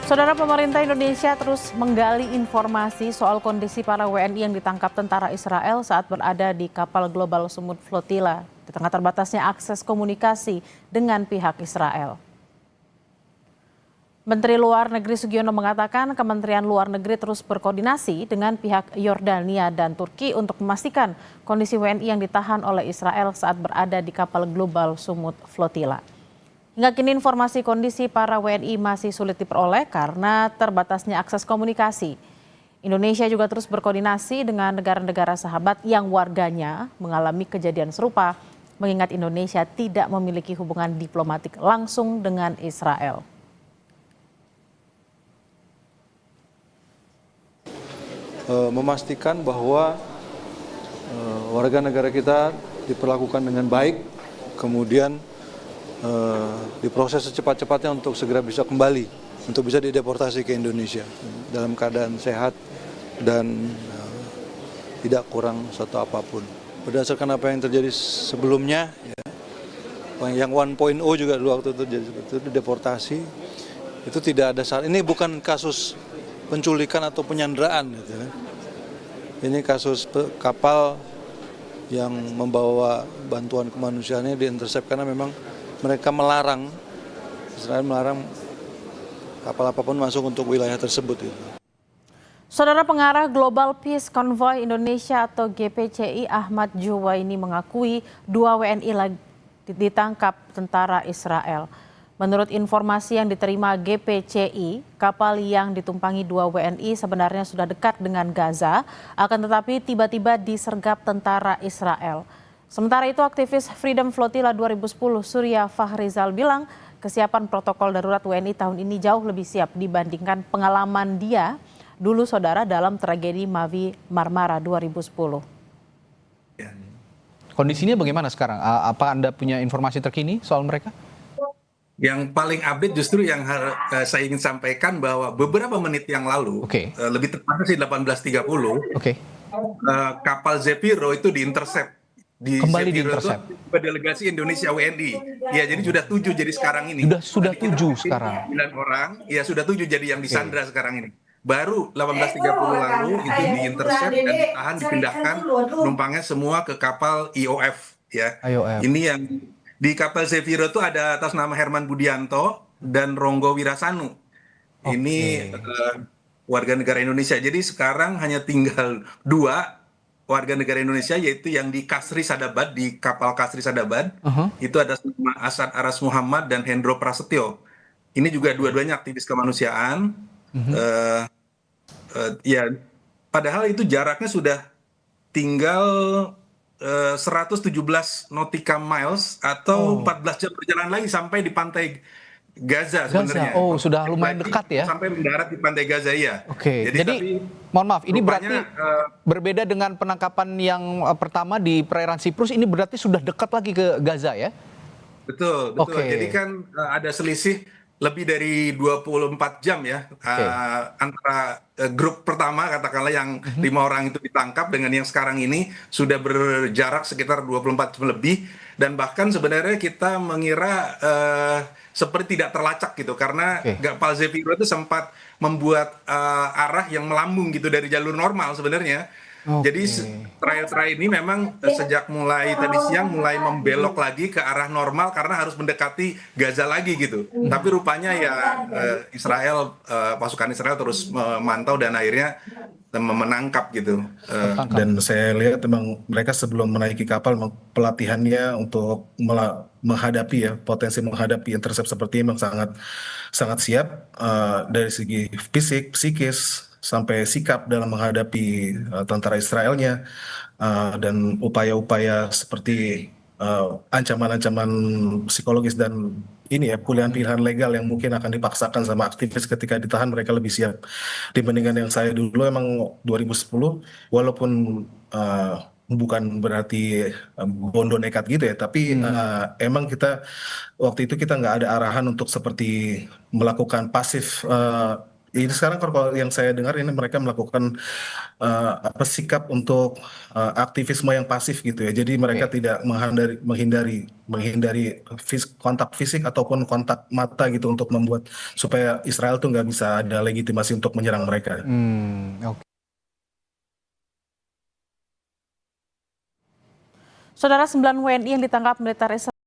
Saudara, pemerintah Indonesia terus menggali informasi soal kondisi para WNI yang ditangkap tentara Israel saat berada di kapal Global Sumut Flotilla di tengah terbatasnya akses komunikasi dengan pihak Israel. Menteri Luar Negeri Sugiono mengatakan Kementerian Luar Negeri terus berkoordinasi dengan pihak Yordania dan Turki untuk memastikan kondisi WNI yang ditahan oleh Israel saat berada di kapal Global Sumut Flotilla. Hingga kini informasi kondisi para WNI masih sulit diperoleh karena terbatasnya akses komunikasi. Indonesia juga terus berkoordinasi dengan negara-negara sahabat yang warganya mengalami kejadian serupa, mengingat Indonesia tidak memiliki hubungan diplomatik langsung dengan Israel. Memastikan bahwa warga negara kita diperlakukan dengan baik, kemudian diproses secepat-cepatnya untuk segera bisa kembali, untuk bisa dideportasi ke Indonesia dalam keadaan sehat dan tidak kurang satu apapun. Berdasarkan apa yang terjadi sebelumnya, yang 1.0 juga dulu waktu itu deportasi, itu tidak ada salah. Ini bukan kasus penculikan atau penyanderaan, gitu kan. Ini kasus kapal yang membawa bantuan kemanusiaannya diintersep karena memang mereka melarang, Israel melarang kapal apapun masuk untuk wilayah tersebut. Saudara, pengarah Global Peace Convoy Indonesia atau GPCI Ahmad Juwaini mengakui 2 WNI lagi ditangkap tentara Israel. Menurut informasi yang diterima GPCI, kapal yang ditumpangi 2 WNI sebenarnya sudah dekat dengan Gaza, akan tetapi tiba-tiba disergap tentara Israel. Sementara itu, aktivis Freedom Flotilla 2010 Surya Fahrizal bilang kesiapan protokol darurat WNI tahun ini jauh lebih siap dibandingkan pengalaman dia dulu, saudara, dalam tragedi Mavi Marmara 2010. Kondisinya bagaimana sekarang? Apa Anda punya informasi terkini soal mereka? Yang paling update justru yang saya ingin sampaikan bahwa beberapa menit yang lalu, lebih tepatnya sih 18.30, kapal Zefiro itu diintersep. Kembali diintersep. Delegasi Indonesia WNI. Ya, jadi sudah 7 jadi sekarang ini. Sudah 7 sekarang. 9 orang, ya sudah 7 jadi yang disandra sekarang ini. Baru 18.30 lalu itu diintersep dan ditahan, dipindahkan penumpangnya semua ke kapal IOF. Ya. Ini yang di kapal Zefiro itu ada atas nama Herman Budianto dan Ronggo Wirasanu. Ini warga negara Indonesia. Jadi sekarang hanya tinggal 2 warga negara Indonesia, yaitu yang di Kasri Sadabad, di kapal Kasri Sadabad. Itu ada Asad Aras Muhammad dan Hendro Prasetyo. Ini juga dua-duanya aktivis kemanusiaan. Ya, padahal itu jaraknya sudah tinggal 117 nautical miles atau 14 jam perjalanan lagi sampai di pantai Gaza sebenarnya. Oh, sudah lumayan dekat ya. Sampai mendarat di pantai Gaza, ya. Jadi mohon maaf, ini berarti berbeda dengan penangkapan yang pertama di perairan Siprus, ini berarti sudah dekat lagi ke Gaza ya? Betul. Jadi kan ada selisih lebih dari 24 jam ya antara grup pertama, katakanlah yang 5 orang itu ditangkap, dengan yang sekarang ini sudah berjarak sekitar 24 jam lebih. Dan bahkan sebenarnya kita mengira seperti tidak terlacak gitu, karena kapal Zefiro itu sempat membuat arah yang melambung gitu dari jalur normal sebenarnya. Jadi terakhir ini memang sejak mulai tadi siang mulai membelok lagi ke arah normal karena harus mendekati Gaza lagi gitu. Tapi rupanya ya Israel, pasukan Israel terus memantau dan akhirnya menangkap gitu. Dan saya lihat memang mereka sebelum menaiki kapal pelatihannya untuk menghadapi potensi menghadapi intercept seperti ini memang sangat siap dari segi fisik, psikis, sampai sikap dalam menghadapi tentara Israelnya, dan upaya-upaya seperti ancaman-ancaman psikologis dan pilihan-pilihan legal yang mungkin akan dipaksakan sama aktivis ketika ditahan. Mereka lebih siap dibandingkan yang saya dulu. Emang 2010 walaupun bukan berarti bondo nekat gitu ya, tapi emang waktu itu kita nggak ada arahan untuk seperti melakukan pasif Ini sekarang kalau yang saya dengar ini mereka melakukan sikap untuk aktivisme yang pasif gitu ya. Jadi mereka tidak menghindari kontak fisik ataupun kontak mata gitu untuk membuat supaya Israel tuh nggak bisa ada legitimasi untuk menyerang mereka. Oke. Saudara, 9 WNI yang ditangkap militer Israel